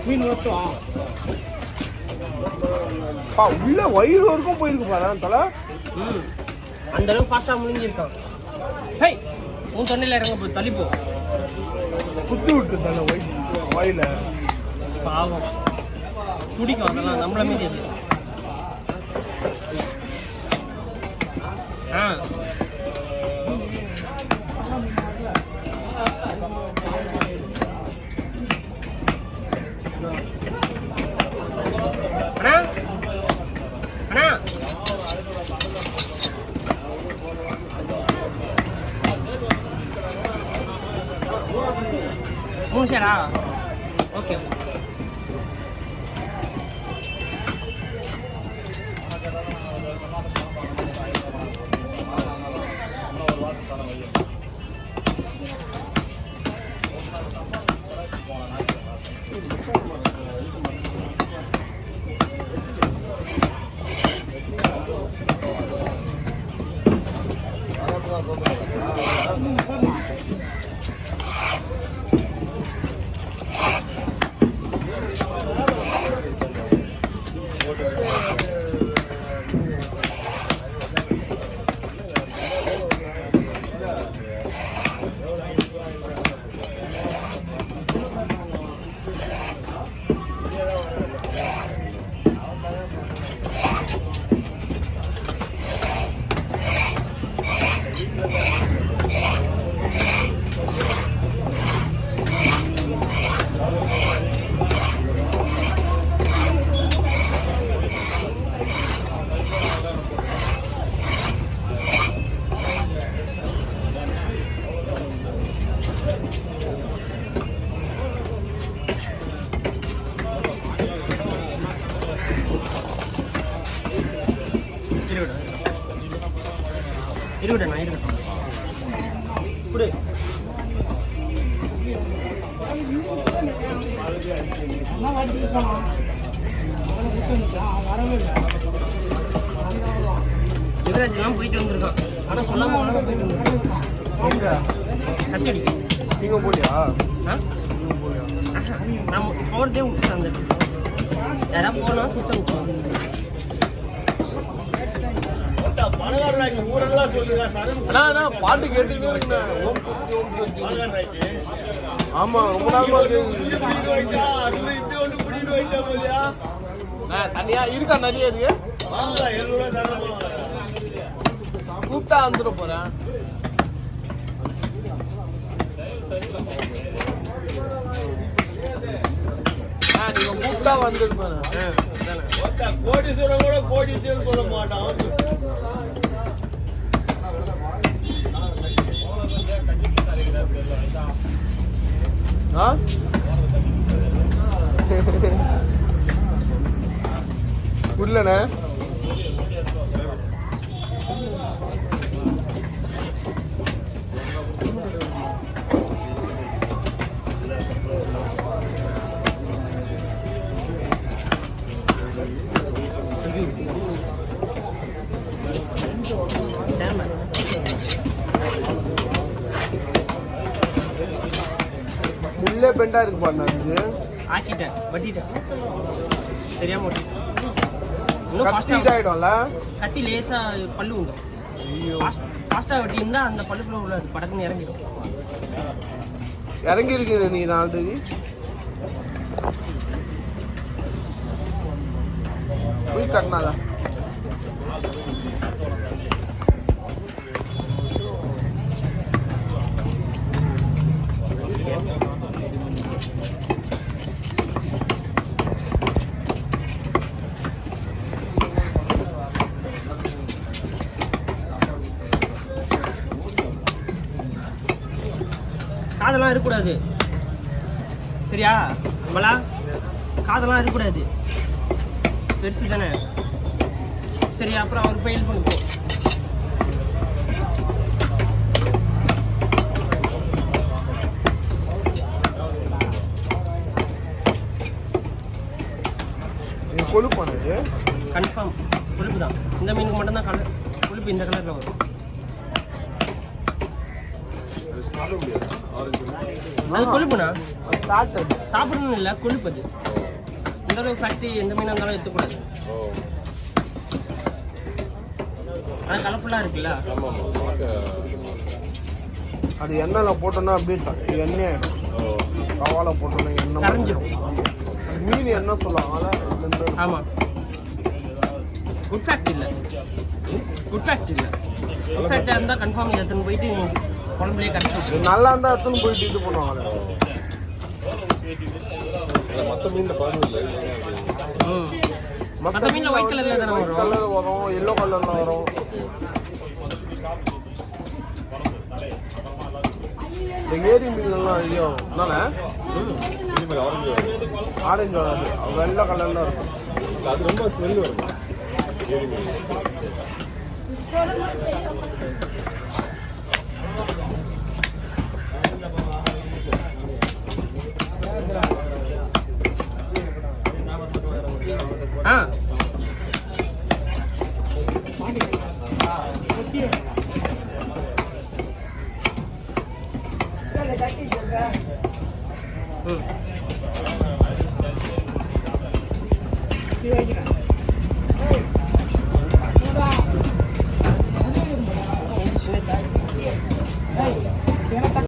மீன் வச்சோம் உள்ள வயிறு வரைக்கும் போயிருக்கு பாரு தலை. அந்த அளவுக்கு ஃபாஸ்டா முழுங்கிருக்கான். ஹே உன் தொண்டையில இறங்க போ, தள்ளிப்போ. குத்தி விட்டு தலை வாயில. பாவம் துடிக்கும், அதெல்லாம் நம்மள மீதி அது. மூணு ஓகே. இருவிடண்ணா இருக்கட்டும் கொடு. யுவராஜ்லாம் போயிட்டு வந்திருக்கான், ஆனால் சொல்லாம போயிட்டு வந்திருக்கான். கத்தி அடிக்க நீங்க போலியா? நம்ம போகிறதே விட்டு அந்த யாராவது போனா சுத்த விட்டுருவோம். பாட்டு கேட்டுட்டே இருக்கு. ஆமா ரொம்ப நாள் தனியா இருக்கா நிறைய இருக்கு. கூப்பிட்டா வந்துட போறேன். நீங்க கூப்பிட்டா வந்துருப்பேன். கோடீஸ்வரன் கூட கோடீஸ்வரன் சொல்ல மாட்டான். புரியலண்ணே. உள்ளே பெண்டா இருக்கு பாருங்க. ஆக்கிட்டேன் வட்டிட்டேன் தெரியாம ஆயிடும்ல. கட்டி லேசா பல்லு உண்டு. ஃபாஸ்டா வட்டி இருந்தா அந்த பல்லுக்குள்ள உள்ள படக்குன்னு இறங்கிடும். இறங்கி இருக்குது. நீ நாளைக்கு போய் கட்டினாதான் காதெல்லாம் இருக்கக்கூடாது. சரியா நம்மளா காதெல்லாம் இருக்கக்கூடாது. பெருசு தானே. சரி அப்புறம் அவர் போய் ஹெல்ப் பண்ணிப்போம். கொழுப்பு பண்ணது கன்ஃபார்ம் கொழுப்பு தான். இந்த மீனுக்கு மட்டும்தான் கலர் கொழுப்பு இந்த கலரில் வரும். சாப்பிட முடியாது ஆரஞ்சு. அது கொழுப்புண்ணா. ஸ்டார்டட். சாப்பிடணும் இல்லை, கொழுப்பு அது. இந்த அளவு ஃபேக்ட்ரி எந்த மீனாக இருந்தாலும் எடுத்துக்கூடாது. ஓ ஆனால் கலர்ஃபுல்லாக இருக்குல்ல. ஆமாம் பார்க்க. அது எண்ணெயில் போட்டோன்னா அப்படியே எண்ணெய் ஓ கவால போட்டோன்னா எண்ணெய் கரைஞ்சிரும். அது மீன் என்ன சொல்லுவாங்கல்ல இந்த ஆமாம், குட் ஃபேக்ட் இல்லை, குட் ஃபேக்ட் இல்லை. குட் ஃபேக்டாக இருந்தால் கன்ஃபார்ம் எடுத்துன்னு போயிட்டு குழம்புலேயே கரைச்சி இது நல்லா இருந்தால் எடுத்துன்னு போயிட்டு இது பண்ணுவாங்க. மற்ற மீனில் பாருங்க. ம். மற்ற மீனில் ஒயிட் கலரில் தானே வரும். கலர் வரும், எல்லோ கலரில் வரும். இந்த ஏரி மீன்லாம் இதே வரும் என்னண்ணே? இதே மாதிரி ஆரஞ்சு வரும். ஆரஞ்சு வராது, வெள்ளை கலரில் இருக்கும். அது ரொம்ப ஸ்மெல் வரும் ஏரி மீன். ஆ ம்